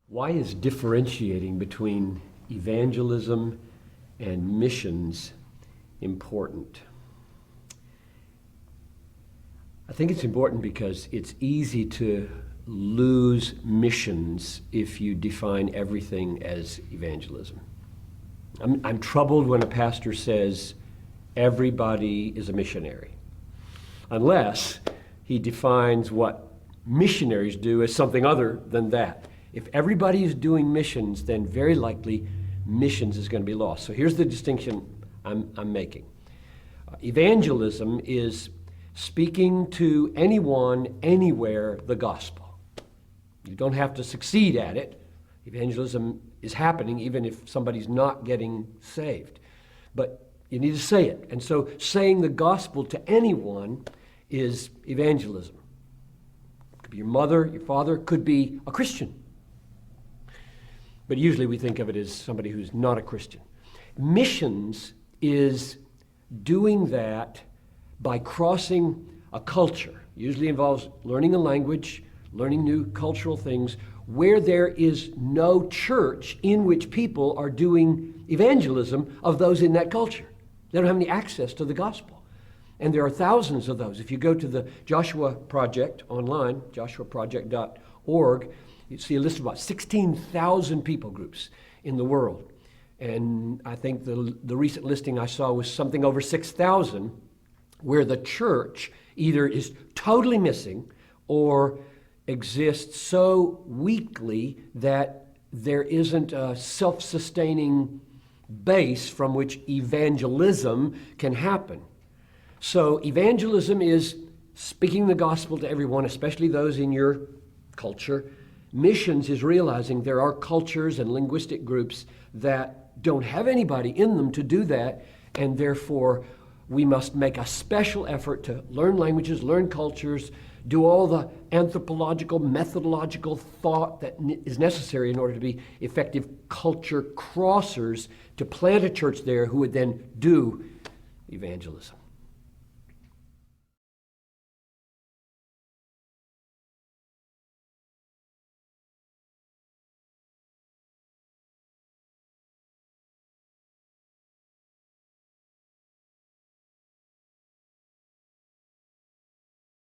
Why is differentiating between evangelism and missions important? I think it's important because it's easy to lose missions if you define everything as evangelism. I'm troubled when a pastor says everybody is a missionary, unless he defines what missionaries do as something other than that. If everybody is doing missions, then very likely missions is going to be lost. So here's the distinction I'm making. Evangelism is speaking to anyone, anywhere, the gospel. You don't have to succeed at it. Evangelism is happening even if somebody's not getting saved. But you need to say it. And so saying the gospel to anyone is evangelism. It could be your mother, your father, could be a Christian. But usually we think of it as somebody who's not a Christian. Missions is doing that by crossing a culture. Usually involves learning a language, learning new cultural things, where there is no church in which people are doing evangelism of those in that culture. They don't have any access to the gospel. And there are thousands of those. If you go to the Joshua Project online, joshuaproject.org, you see a list of about 16,000 people groups in the world. And I think the recent listing I saw was something over 6,000, where the church either is totally missing or exists so weakly that there isn't a self-sustaining base from which evangelism can happen. So evangelism is speaking the gospel to everyone, especially those in your culture. Missions is realizing there are cultures and linguistic groups that don't have anybody in them to do that, and therefore we must make a special effort to learn languages, learn cultures, do all the anthropological, methodological thought that is necessary in order to be effective culture crossers to plant a church there who would then do evangelism.